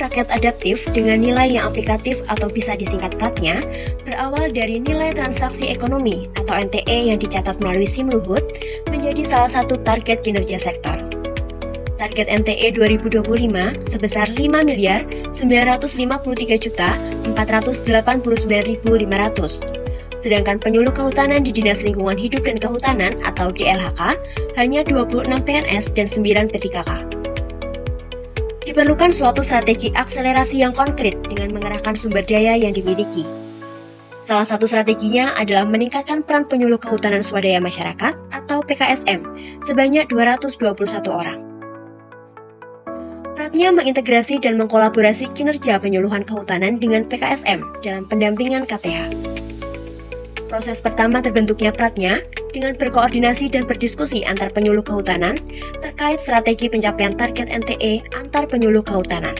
rakyat adaptif dengan nilai yang aplikatif atau bisa disingkat PRAT-nya berawal dari nilai transaksi ekonomi atau NTE yang dicatat melalui SIM Luhut menjadi salah satu target kinerja sektor. Target NTE 2025 sebesar 5.953.489.500. Sedangkan penyuluh kehutanan di Dinas Lingkungan Hidup dan Kehutanan atau DLHK hanya 26 PNS dan 9 PTKK. Diperlukan suatu strategi akselerasi yang konkret dengan mengerahkan sumber daya yang dimiliki. Salah satu strateginya adalah meningkatkan peran penyuluh kehutanan swadaya masyarakat atau PKSM sebanyak 221 orang. PRAT-nya mengintegrasi dan mengkolaborasi kinerja penyuluhan kehutanan dengan PKSM dalam pendampingan KTH. Proses pertama terbentuknya PRAT-nya dengan berkoordinasi dan berdiskusi antar penyuluh kehutanan terkait strategi pencapaian target NTE antar penyuluh kehutanan.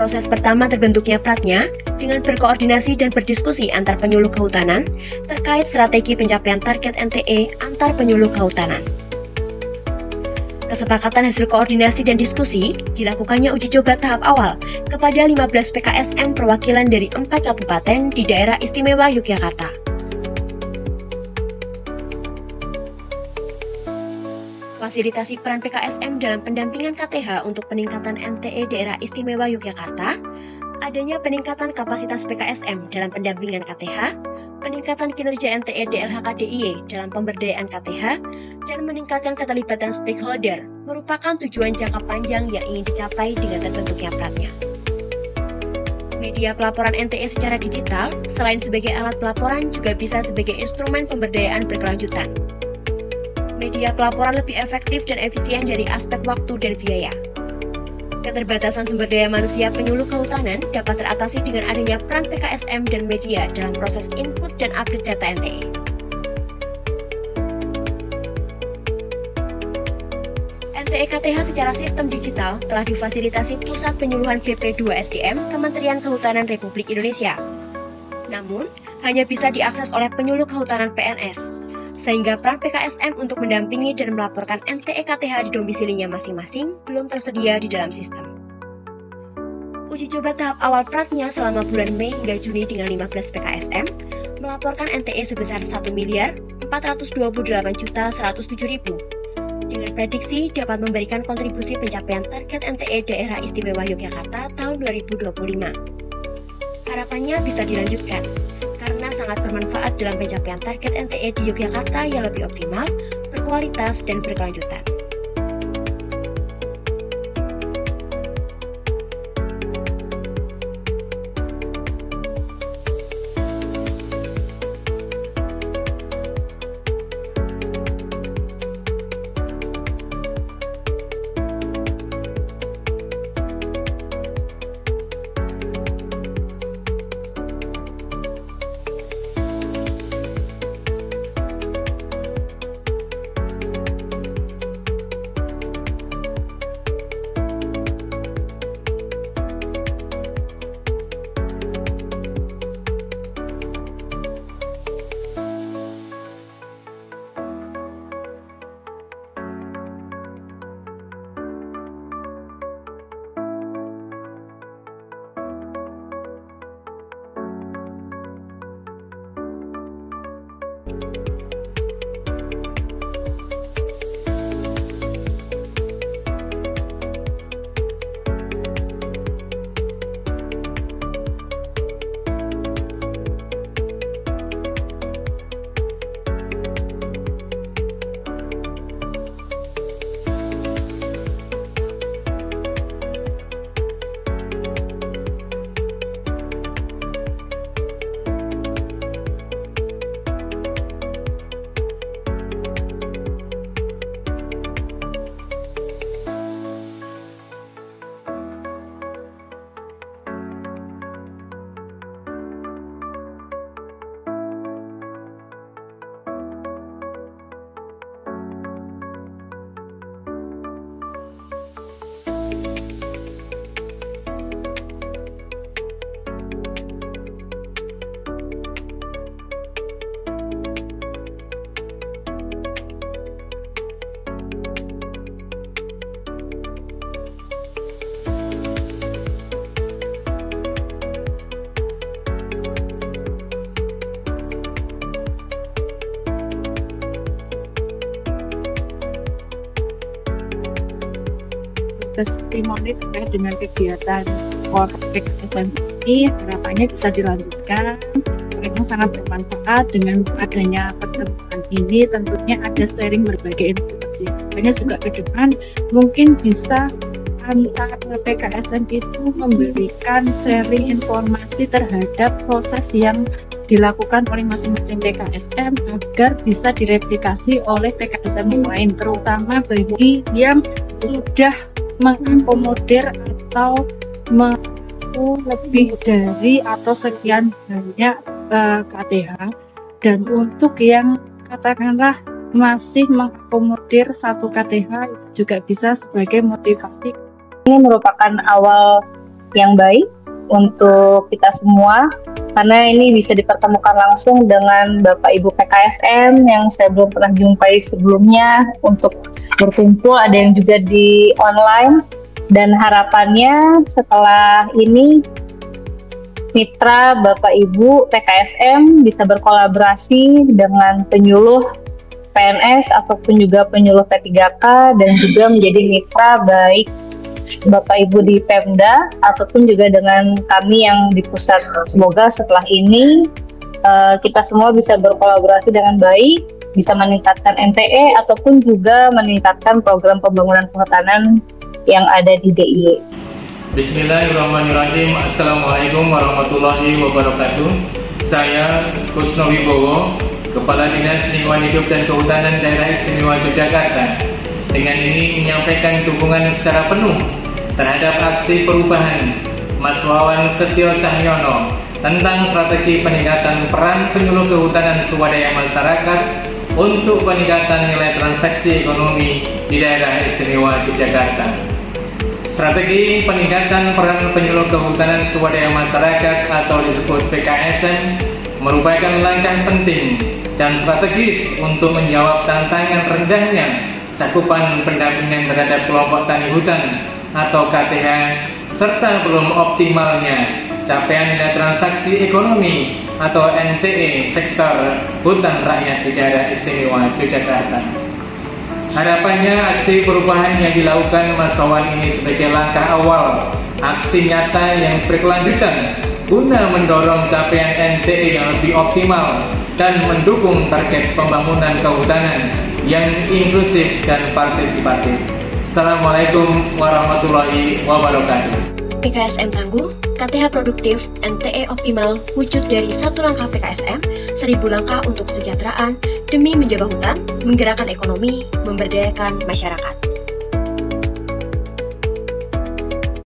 Proses pertama terbentuknya PRAT-nya dengan berkoordinasi dan berdiskusi antar penyuluh kehutanan terkait strategi pencapaian target NTE antar penyuluh kehutanan. Kesepakatan hasil koordinasi dan diskusi dilakukannya uji coba tahap awal kepada 15 PKSM perwakilan dari 4 kabupaten di daerah istimewa Yogyakarta. Fasilitasi peran PKSM dalam pendampingan KTH untuk peningkatan NTE daerah istimewa Yogyakarta, adanya peningkatan kapasitas PKSM dalam pendampingan KTH, peningkatan kinerja NTE DLHK DIY dalam pemberdayaan KTH, dan meningkatkan keterlibatan stakeholder merupakan tujuan jangka panjang yang ingin dicapai dengan terbentuknya PRAT-nya. Media pelaporan NTE secara digital, selain sebagai alat pelaporan juga bisa sebagai instrumen pemberdayaan berkelanjutan. Media pelaporan lebih efektif dan efisien dari aspek waktu dan biaya. Keterbatasan sumber daya manusia penyuluh kehutanan dapat teratasi dengan adanya peran PKSM dan media dalam proses input dan update data NTE. NTE KTH secara sistem digital telah difasilitasi Pusat Penyuluhan BP2 SDM Kementerian Kehutanan Republik Indonesia. Namun, hanya bisa diakses oleh penyuluh kehutanan PNS. Sehingga peran PKSM untuk mendampingi dan melaporkan NTE KTH di domisilinya masing-masing belum tersedia di dalam sistem. Uji coba tahap awal PRAT-nya selama bulan Mei hingga Juni dengan 15 PKSM melaporkan NTE sebesar 1.428.107.000 dengan prediksi dapat memberikan kontribusi pencapaian target NTE daerah istimewa Yogyakarta tahun 2025. Harapannya bisa dilanjutkan karena sangat bermanfaat dalam pencapaian target NTE di Yogyakarta yang lebih optimal, berkualitas, dan berkelanjutan. testimoni terkait dengan kegiatan PKSM ini harapannya bisa dilanjutkan karena sangat bermanfaat. Dengan adanya pertemuan ini tentunya ada sharing berbagai informasi. Makanya juga ke depan mungkin bisa antar PKSM itu memberikan sharing informasi terhadap proses yang dilakukan oleh masing-masing PKSM agar bisa direplikasi oleh PKSM yang lain, terutama bagi yang sudah mengakomodir atau lebih dari atau sekian banyak KTH, dan untuk yang katakanlah masih mengakomodir satu KTH itu juga bisa sebagai motivasi. Ini merupakan awal yang baik untuk kita semua, karena ini bisa dipertemukan langsung dengan Bapak Ibu PKSM yang saya belum pernah jumpai sebelumnya untuk berkumpul, ada yang juga di online, dan harapannya setelah ini mitra Bapak Ibu PKSM bisa berkolaborasi dengan penyuluh PNS ataupun juga penyuluh P3K dan juga menjadi mitra baik Bapak Ibu di Pemda ataupun juga dengan kami yang di pusat. Semoga setelah ini kita semua bisa berkolaborasi dengan baik, bisa meningkatkan NTE ataupun juga meningkatkan program pembangunan kehutanan yang ada di DIY. Bismillahirrahmanirrahim. Assalamualaikum warahmatullahi wabarakatuh. Saya Kusno Wibowo, Kepala Dinas Lingkungan Hidup dan Kehutanan Daerah Istimewa Yogyakarta, dengan ini menyampaikan dukungan secara penuh terhadap aksi perubahan Mas Wawan Setio Cahyono tentang strategi peningkatan peran penyuluh kehutanan swadaya masyarakat untuk peningkatan nilai transaksi ekonomi di daerah istimewa Yogyakarta. Strategi peningkatan peran penyuluh kehutanan swadaya masyarakat atau disebut PKSM merupakan langkah penting dan strategis untuk menjawab tantangan rendahnya cakupan pendampingan terhadap kelompok tani hutan atau KTH serta belum optimalnya capaian nilai transaksi ekonomi atau NTE sektor hutan rakyat di daerah istimewa Yogyakarta. Harapannya aksi perubahan yang dilakukan Mas Wawan ini sebagai langkah awal aksi nyata yang berkelanjutan guna mendorong capaian NTE yang lebih optimal dan mendukung target pembangunan kehutanan yang inklusif dan partisipatif. Assalamualaikum warahmatullahi wabarakatuh. PKSM tangguh, KTH produktif, NTE optimal, wujud dari satu langkah PKSM, 1000 langkah untuk kesejahteraan demi menjaga hutan, menggerakkan ekonomi, memberdayakan masyarakat.